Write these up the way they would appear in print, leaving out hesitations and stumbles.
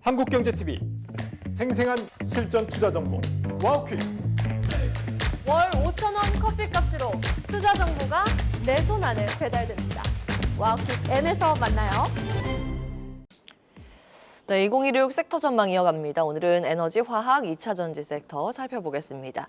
한국경제TV 생생한 실전 투자 정보 와우퀴즈. 월 5,000원 커피값으로 투자 정보가 내 손 안에 배달됩니다. 와우킥 N에서 만나요. 네, 2016 섹터 전망 이어갑니다. 오늘은 에너지, 화학, 2차 전지 섹터 살펴보겠습니다.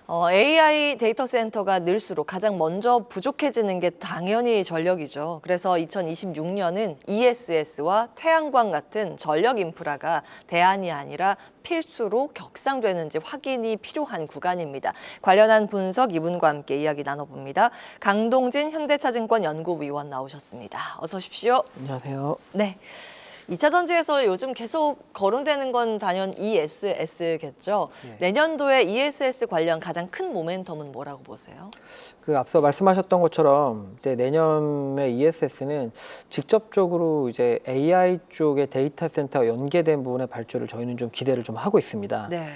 AI 데이터 센터가 늘수록 가장 먼저 부족해지는 게 당연히 전력이죠. 그래서 2026년은 ESS와 태양광 같은 전력 인프라가 대안이 아니라 필수로 격상되는지 확인이 필요한 구간입니다. 관련한 분석 이분과 함께 이야기 나눠봅니다. 강동진 현대차증권 연구위원 나오셨습니다. 어서 오십시오. 안녕하세요. 네. 2차 전지에서 요즘 계속 거론되는 건 단연 ESS겠죠. 네. 내년도에 ESS 관련 가장 큰 모멘텀은 뭐라고 보세요? 앞서 말씀하셨던 것처럼 이제 내년에 ESS는 직접적으로 이제 AI 쪽의 데이터 센터와 연계된 부분의 발주를 저희는 좀 기대를 좀 하고 있습니다. 네.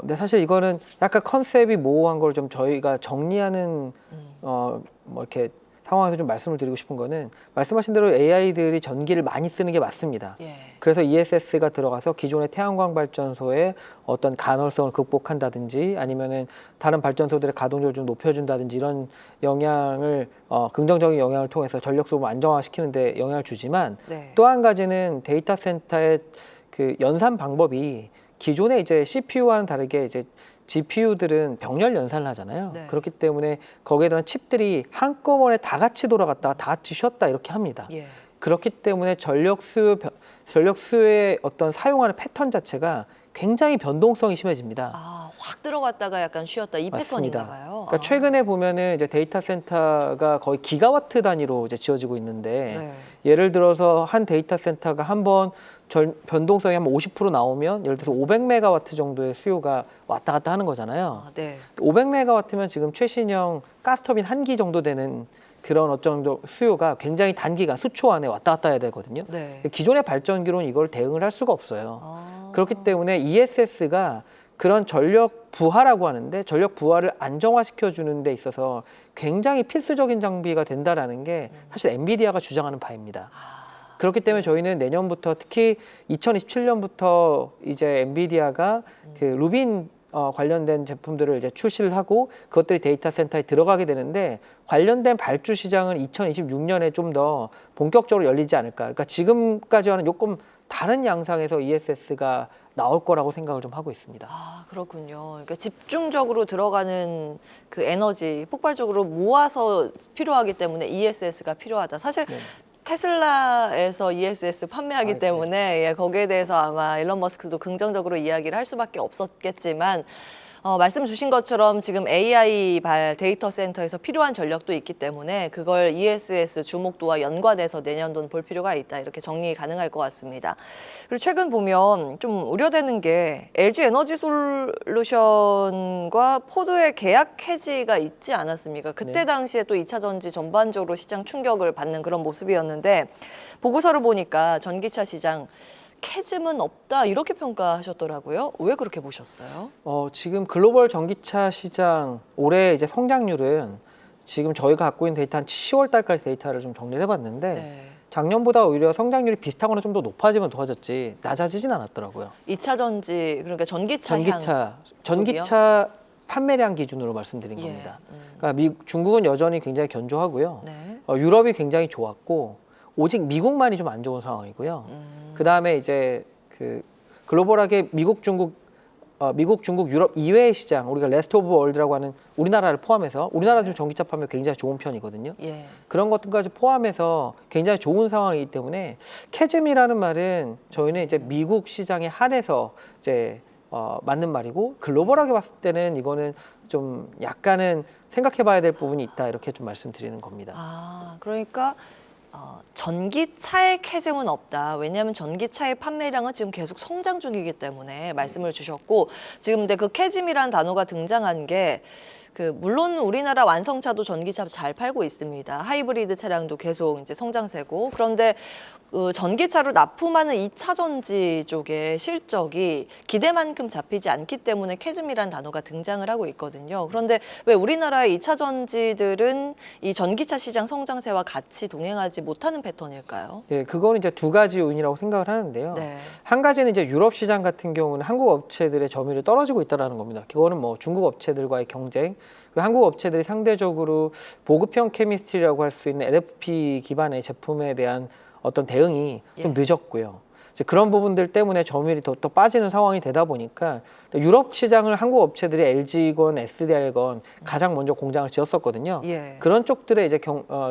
근데 사실 이거는 약간 컨셉이 모호한 걸 좀 저희가 정리하는 뭐 이렇게 상황에서 좀 말씀을 드리고 싶은 거는 말씀하신 대로 AI들이 전기를 많이 쓰는 게 맞습니다. 예. 그래서 ESS가 들어가서 기존의 태양광 발전소의 어떤 간헐성을 극복한다든지 아니면은 다른 발전소들의 가동률을 좀 높여준다든지 이런 영향을 긍정적인 영향을 통해서 전력 소모를 안정화시키는 데 영향을 주지만 네. 또 한 가지는 데이터 센터의 그 연산 방법이 기존의 이제 CPU와는 다르게 이제 GPU들은 병렬 연산을 하잖아요. 네. 그렇기 때문에 거기에 들어간 칩들이 한꺼번에 다 같이 돌아갔다가 다 같이 쉬었다 이렇게 합니다. 예. 그렇기 때문에 전력수의 어떤 사용하는 패턴 자체가 굉장히 변동성이 심해집니다. 아, 확 들어갔다가 약간 쉬었다 이 맞습니다. 패턴인가 봐요. 그러니까 최근에 보면은 이제 데이터 센터가 거의 기가와트 단위로 이제 지어지고 있는데 네. 예를 들어서 한 데이터 센터가 한번 변동성이 한 50% 나오면 예를 들어서 500메가와트 정도의 수요가 왔다 갔다 하는 거잖아요. 아, 네. 500메가와트면 지금 최신형 가스터빈 한 기 정도 되는 그런 어떤 수요가 굉장히 단기간 수초 안에 왔다 갔다 해야 되거든요. 네. 기존의 발전기로는 이걸 대응을 할 수가 없어요. 아. 그렇기 때문에 ESS가 그런 전력 부하라고 하는데 전력 부하를 안정화시켜 주는 데 있어서 굉장히 필수적인 장비가 된다라는 게 사실 엔비디아가 주장하는 바입니다. 그렇기 때문에 저희는 내년부터 특히 2027년부터 이제 엔비디아가 그 루빈 관련된 제품들을 이제 출시를 하고 그것들이 데이터 센터에 들어가게 되는데 관련된 발주 시장은 2026년에 좀 더 본격적으로 열리지 않을까. 그러니까 지금까지와는 조금 다른 양상에서 ESS가 나올 거라고 생각을 좀 하고 있습니다. 아, 그렇군요. 그러니까 집중적으로 들어가는 그 에너지 폭발적으로 모아서 필요하기 때문에 ESS가 필요하다. 사실 네. 테슬라에서 ESS 판매하기 네. 때문에 예, 거기에 대해서 아마 일론 머스크도 긍정적으로 이야기를 할 수밖에 없었겠지만 말씀 주신 것처럼 지금 AI 발 데이터 센터에서 필요한 전력도 있기 때문에 그걸 ESS 주목도와 연관해서 내년도는 볼 필요가 있다. 이렇게 정리 가능할 것 같습니다. 그리고 최근 보면 좀 우려되는 게 LG 에너지 솔루션과 포드의 계약 해지가 있지 않았습니까? 그때 네. 당시에 또 2차 전지 전반적으로 시장 충격을 받는 그런 모습이었는데 보고서를 보니까 전기차 시장 캐즘은 없다 이렇게 평가하셨더라고요. 왜 그렇게 보셨어요? 지금 글로벌 전기차 시장 올해 이제 성장률은 지금 저희가 갖고 있는 데이터 한 10월 달까지 데이터를 좀 정리를 해봤는데 네. 작년보다 오히려 성장률이 비슷하거나 좀 더 높아지면 높아졌지 낮아지진 않았더라고요. 2차 전지 그러니까 전기차 판매량 기준으로 말씀드린 예. 겁니다. 그러니까 중국은 여전히 굉장히 견조하고요. 네. 유럽이 굉장히 좋았고 오직 미국만이 좀 안 좋은 상황이고요. 그 다음에 이제 그 글로벌하게 미국, 중국, 유럽 이외의 시장, 우리가 레스트 오브 월드라고 하는 우리나라를 포함해서 우리나라도 좀 전기차 판매 굉장히 좋은 편이거든요. 예. 그런 것들까지 포함해서 굉장히 좋은 상황이기 때문에 캐즘이라는 말은 저희는 이제 미국 시장에 한해서 이제 맞는 말이고 글로벌하게 봤을 때는 이거는 좀 약간은 생각해봐야 될 부분이 있다 이렇게 좀 말씀드리는 겁니다. 아, 그러니까 전기차의 캐즘은 없다. 왜냐하면 전기차의 판매량은 지금 계속 성장 중이기 때문에 말씀을 주셨고 지금 근데 그 캐즘이라는 단어가 등장한 게 물론 우리나라 완성차도 전기차 잘 팔고 있습니다. 하이브리드 차량도 계속 이제 성장세고 그런데 전기차로 납품하는 2차 전지 쪽의 실적이 기대만큼 잡히지 않기 때문에 캐즘이라는 단어가 등장을 하고 있거든요. 그런데 왜 우리나라의 2차 전지들은 이 전기차 시장 성장세와 같이 동행하지 못하는 패턴일까요? 예, 그거는 이제 두 가지 요인이라고 생각을 하는데요. 네. 한 가지는 이제 유럽 시장 같은 경우는 한국 업체들의 점유율이 떨어지고 있다는 겁니다. 그거는 뭐 중국 업체들과의 경쟁, 그리고 한국 업체들이 상대적으로 보급형 케미스트리라고 할 수 있는 LFP 기반의 제품에 대한 어떤 대응이 좀 예. 늦었고요. 이제 그런 부분들 때문에 점유율이 더 빠지는 상황이 되다 보니까 유럽 시장을 한국 업체들이 LG건 SDI건 가장 먼저 공장을 지었었거든요. 예. 그런 쪽들의 이제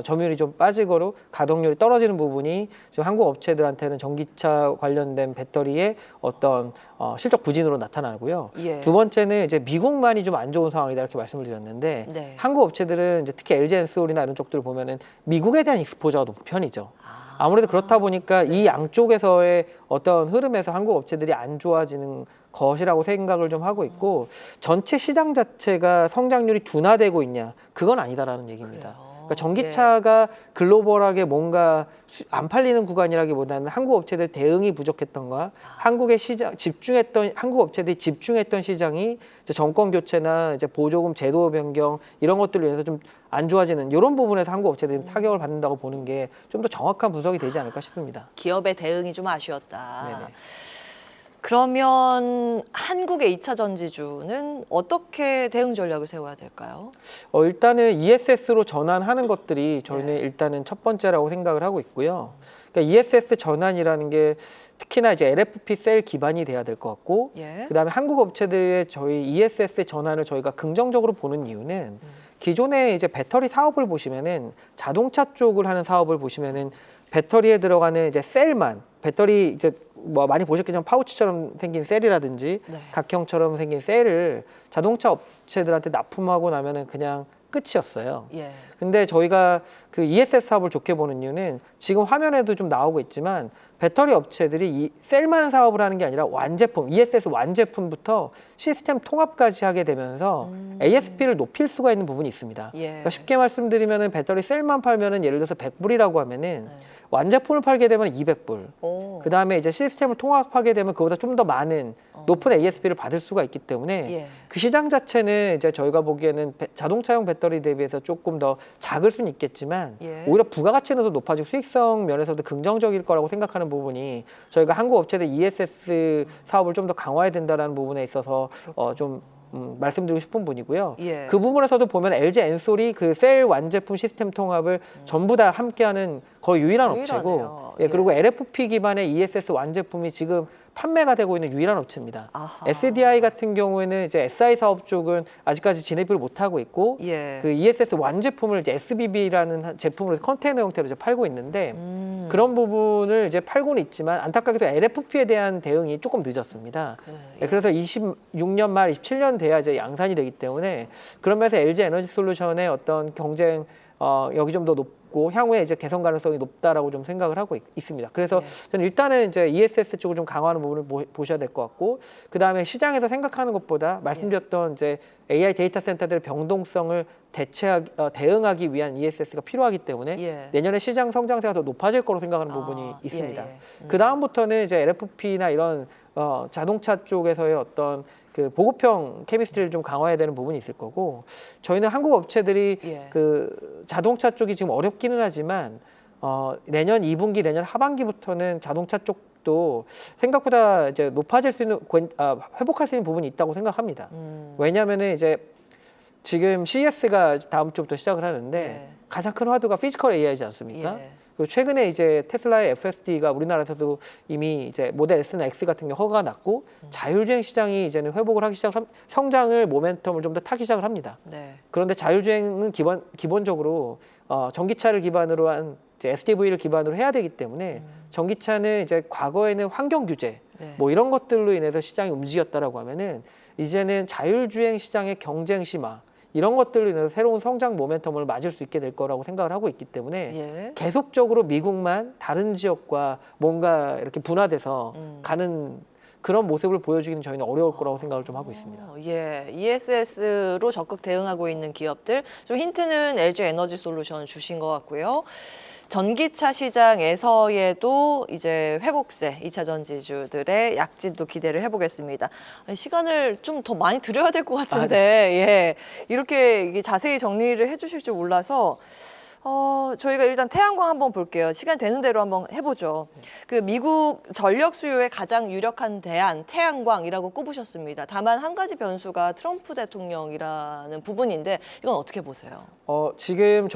점유율이 좀 빠지고 가동률이 떨어지는 부분이 지금 한국 업체들한테는 전기차 관련된 배터리의 어떤 실적 부진으로 나타나고요. 예. 두 번째는 이제 미국만이 좀 안 좋은 상황이다 이렇게 말씀을 드렸는데 네. 한국 업체들은 이제 특히 LG 엔솔이나 이런 쪽들을 보면은 미국에 대한 익스포저가 높은 편이죠. 아무래도 그렇다 보니까 이 양쪽에서의 어떤 흐름에서 한국 업체들이 안 좋아지는 것이라고 생각을 좀 하고 있고 전체 시장 자체가 성장률이 둔화되고 있냐 그건 아니다라는 얘기입니다. 그래요? 그러니까 전기차가 글로벌하게 뭔가 안 팔리는 구간이라기보다는 한국 업체들 대응이 부족했던가 한국의 시장 한국 업체들이 집중했던 시장이 이제 정권 교체나 이제 보조금 제도 변경 이런 것들로 인해서 좀 안 좋아지는 이런 부분에서 한국 업체들이 타격을 받는다고 보는 게 좀 더 정확한 분석이 되지 않을까 싶습니다. 기업의 대응이 좀 아쉬웠다. 네네. 그러면 한국의 2차 전지주는 어떻게 대응 전략을 세워야 될까요? 일단은 ESS로 전환하는 것들이 저희는 네. 일단은 첫 번째라고 생각을 하고 있고요. 그러니까 ESS 전환이라는 게 특히나 이제 LFP 셀 기반이 돼야 될 것 같고, 예. 그다음에 한국 업체들의 저희 ESS 전환을 저희가 긍정적으로 보는 이유는 기존에 이제 배터리 사업을 보시면은 자동차 쪽을 하는 사업을 보시면은 배터리에 들어가는 이제 셀만 배터리 이제 뭐 많이 보셨겠지만 파우치처럼 생긴 셀이라든지 네. 각형처럼 생긴 셀을 자동차 업체들한테 납품하고 나면은 그냥 끝이었어요. 예. 근데 저희가 그 ESS 사업을 좋게 보는 이유는 지금 화면에도 좀 나오고 있지만 배터리 업체들이 이 셀만 사업을 하는 게 아니라 완제품, ESS 완제품부터 시스템 통합까지 하게 되면서 ASP를 높일 수가 있는 부분이 있습니다. 예. 그러니까 쉽게 말씀드리면은 배터리 셀만 팔면은 예를 들어서 100불이라고 하면은 네. 완제품을 팔게 되면 200불. 오. 그 다음에 이제 시스템을 통합하게 되면 그보다 좀 더 많은 높은 ASP를 받을 수가 있기 때문에 예. 그 시장 자체는 이제 저희가 보기에는 자동차용 배터리 대비해서 조금 더 작을 수는 있겠지만 예. 오히려 부가가치는 더 높아지고 수익성 면에서도 긍정적일 거라고 생각하는 부분이 저희가 한국 업체들 ESS 사업을 좀 더 강화해야 된다는 부분에 있어서 좀 말씀드리고 싶은 분이고요. 예. 그 부분에서도 보면 LG 엔솔이 그 셀 완제품 시스템 통합을 전부 다 함께하는 거의 유일한 업체고, 유일하네요. 예, 그리고 예. LFP 기반의 ESS 완제품이 지금 판매가 되고 있는 유일한 업체입니다. 아하. SDI 같은 경우에는 이제 SI 사업 쪽은 아직까지 진입을 못 하고 있고, 예. 그 ESS 완제품을 이제 SBB라는 제품으로 컨테이너 형태로 이제 팔고 있는데 그런 부분을 이제 팔고는 있지만 안타깝게도 LFP에 대한 대응이 조금 늦었습니다. 예. 그래서 26년 말 27년 돼야 이제 양산이 되기 때문에 그런 면에서 LG 에너지 솔루션의 어떤 경쟁 여기 좀 더 높고 향후에 이제 개선 가능성이 높다라고 좀 생각을 하고 있습니다. 그래서 예. 저는 일단은 이제 ESS 쪽을 좀 강화하는 부분을 보셔야 될 것 같고, 그 다음에 시장에서 생각하는 것보다 말씀드렸던 이제 AI 데이터 센터들의 병동성을 대응하기 위한 ESS가 필요하기 때문에 예. 내년에 시장 성장세가 더 높아질 거로 생각하는 부분이 아, 있습니다. 예, 예. 그 다음부터는 이제 LFP나 이런 자동차 쪽에서의 어떤 그 보급형 케미스트리를 좀 강화해야 되는 부분이 있을 거고, 저희는 한국 업체들이 예. 그 자동차 쪽이 지금 어렵기는 하지만 내년 2분기 내년 하반기부터는 자동차 쪽도 생각보다 이제 높아질 수 있는 회복할 수 있는 부분이 있다고 생각합니다. 왜냐하면은 이제 지금 CES가 다음 주부터 시작을 하는데 예. 가장 큰 화두가 피지컬 AI지 않습니까? 예. 그리고 최근에 이제 테슬라의 FSD가 우리나라에서도 이미 이제 모델 S나 X 같은 게 허가가 났고 자율주행 시장이 이제는 회복을 하기 성장을 모멘텀을 좀 더 타기 시작을 합니다. 네. 그런데 자율주행은 기본적으로 전기차를 기반으로 한 이제 SDV를 기반으로 해야 되기 때문에 전기차는 이제 과거에는 환경 규제 네. 뭐 이런 것들로 인해서 시장이 움직였다라고 하면은 이제는 자율주행 시장의 경쟁 심화 이런 것들로 인해서 새로운 성장 모멘텀을 맞을 수 있게 될 거라고 생각을 하고 있기 때문에 예. 계속적으로 미국만 다른 지역과 뭔가 이렇게 분화돼서 가는 그런 모습을 보여주기는 저희는 어려울 거라고 생각을 좀 하고 있습니다. 예, ESS로 적극 대응하고 있는 기업들, 좀 힌트는 LG 에너지 솔루션 주신 것 같고요. 전기차 시장에서에도 이제 회복세 2차 전지주들의 약진도 기대를 해보겠습니다. 시간을 좀 더 많이 드려야 될 것 같은데, 예, 이렇게 이게 자세히 정리를 해주실 줄 몰라서 저희가 일단 태양광 한번 볼게요. 시간 되는 대로 한번 해보죠. 그 미국 전력 수요의 가장 유력한 대안 태양광이라고 꼽으셨습니다. 다만 한 가지 변수가 트럼프 대통령이라는 부분인데 이건 어떻게 보세요? 지금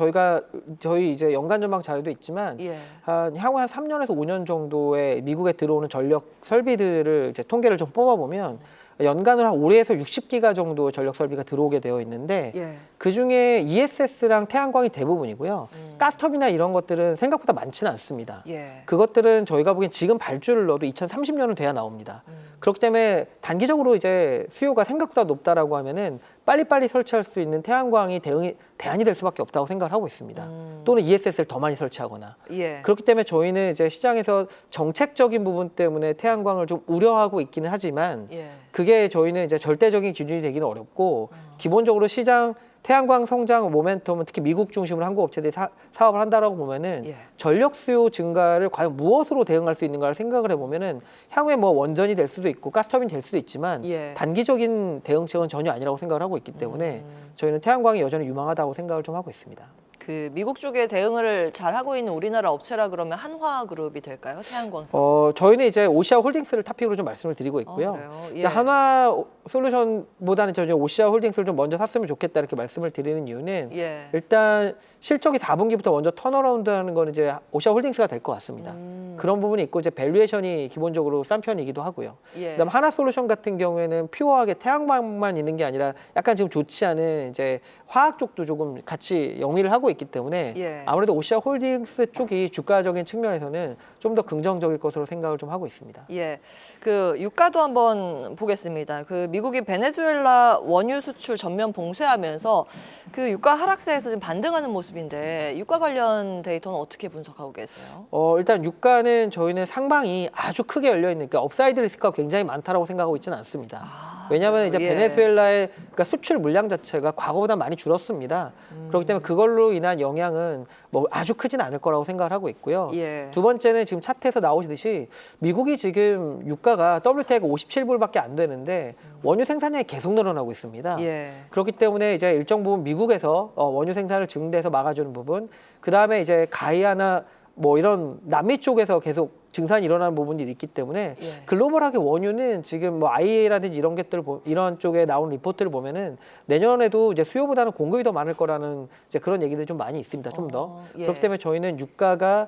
저희 이제 연간 전망 자료도 있지만 예. 향후 한 3년에서 5년 정도의 미국에 들어오는 전력 설비들을 이제 통계를 좀 뽑아보면 연간으로 한 5에서 60기가 정도 전력 설비가 들어오게 되어 있는데 예. 그중에 ESS랑 태양광이 대부분이고요. 가스터빈이나 이런 것들은 생각보다 많지는 않습니다. 예. 그것들은 저희가 보기엔 지금 발주를 넣어도 2030년은 돼야 나옵니다. 그렇기 때문에 단기적으로 이제 수요가 생각보다 높다라고 하면은 빨리빨리 설치할 수 있는 태양광이 대안이 될 수밖에 없다고 생각을 하고 있습니다. 또는 ESS를 더 많이 설치하거나. 예. 그렇기 때문에 저희는 이제 시장에서 정책적인 부분 때문에 태양광을 좀 우려하고 있기는 하지만 예. 그게 저희는 이제 절대적인 기준이 되기는 어렵고 기본적으로 시장 태양광 성장 모멘텀은 특히 미국 중심으로 한국 업체들이 사업을 한다라고 보면은 예. 전력 수요 증가를 과연 무엇으로 대응할 수 있는가를 생각을 해보면은 향후에 뭐 원전이 될 수도 있고 가스터빈이 될 수도 있지만 예. 단기적인 대응책은 전혀 아니라고 생각을 하고 있기 때문에 저희는 태양광이 여전히 유망하다고 생각을 좀 하고 있습니다. 그 미국 쪽에 대응을 잘 하고 있는 우리나라 업체라 그러면 한화그룹이 될까요? 태양광. 저희는 이제 오시아 홀딩스를 탑픽으로 좀 말씀을 드리고 있고요. 그래요? 예. 이제 한화 솔루션보다는 저는 오시아 홀딩스를 좀 먼저 샀으면 좋겠다 이렇게 말씀을 드리는 이유는 예. 일단 실적이 4분기부터 먼저 턴어라운드하는 거는 이제 오시아 홀딩스가 될 것 같습니다. 그런 부분이 있고 이제 밸류에이션이 기본적으로 싼 편이기도 하고요. 예. 그다음 하나 솔루션 같은 경우에는 퓨어하게 태양광만 있는 게 아니라 약간 지금 좋지 않은 이제 화학 쪽도 조금 같이 영위를 하고 있기 때문에 예. 아무래도 오시아 홀딩스 쪽이 주가적인 측면에서는 좀 더 긍정적일 것으로 생각을 좀 하고 있습니다. 예, 그 유가도 한번 보겠습니다. 그 미국이 베네수엘라 원유 수출 전면 봉쇄하면서 그 유가 하락세에서 좀 반등하는 모습인데 유가 관련 데이터는 어떻게 분석하고 계세요? 일단 유가는 저희는 상방이 아주 크게 열려 있으니까 업사이드 리스크가 굉장히 많다라고 생각하고 있지는 않습니다. 왜냐하면 이제 예. 베네수엘라의 그러니까 수출 물량 자체가 과거보다 많이 줄었습니다. 그렇기 때문에 그걸로 인한 영향은 뭐 아주 크진 않을 거라고 생각을 하고 있고요. 예. 두 번째는 지금 차트에서 나오시듯이 미국이 지금 유가가 WTI가 57불밖에 안 되는데 원유 생산량이 계속 늘어나고 있습니다. 예. 그렇기 때문에 이제 일정 부분 미국에서 원유 생산을 증대해서 막아주는 부분, 그 다음에 이제 가이아나 뭐 이런 남미 쪽에서 계속 증산이 일어나는 부분이 있기 때문에 예. 글로벌하게 원유는 지금 뭐 IEA라든지 이런 것들을 이런 쪽에 나온 리포트를 보면은 내년에도 이제 수요보다는 공급이 더 많을 거라는 이제 그런 얘기들이 좀 많이 있습니다. 좀 더. 예. 그렇기 때문에 저희는 유가가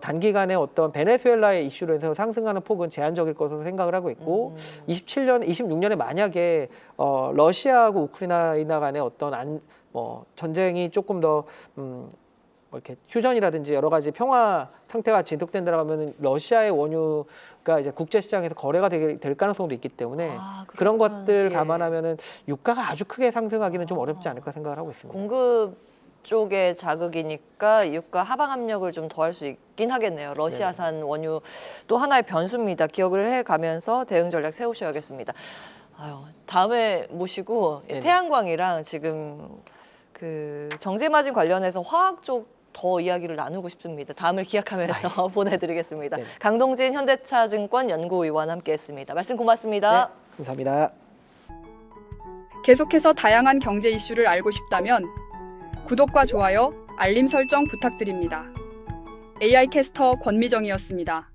단기간에 어떤 베네수엘라의 이슈로 해서 상승하는 폭은 제한적일 것으로 생각을 하고 있고 26년에 만약에 러시아하고 우크라이나 간의 어떤 전쟁이 조금 더 뭐 이렇게 휴전이라든지 여러 가지 평화 상태가 지속된다고 하면 러시아의 원유가 이제 국제 시장에서 거래가 될 가능성도 있기 때문에 그런 것들 예. 감안하면은 유가가 아주 크게 상승하기는 좀 어렵지 않을까 생각을 하고 있습니다. 공급 쪽의 자극이니까 유가 하방 압력을 좀 더할 수 있긴 하겠네요. 러시아산 원유 또 하나의 변수입니다. 기억을 해가면서 대응 전략 세우셔야겠습니다. 다음에 모시고 네네. 태양광이랑 지금 그 정제 마진 관련해서 화학 쪽 더 이야기를 나누고 싶습니다. 다음을 기약하면서 보내드리겠습니다. 네네. 강동진 현대차증권 연구위원 함께했습니다. 말씀 고맙습니다. 네, 감사합니다. 계속해서 다양한 경제 이슈를 알고 싶다면 구독과 좋아요, 알림 설정 부탁드립니다. AI 캐스터 권미정이었습니다.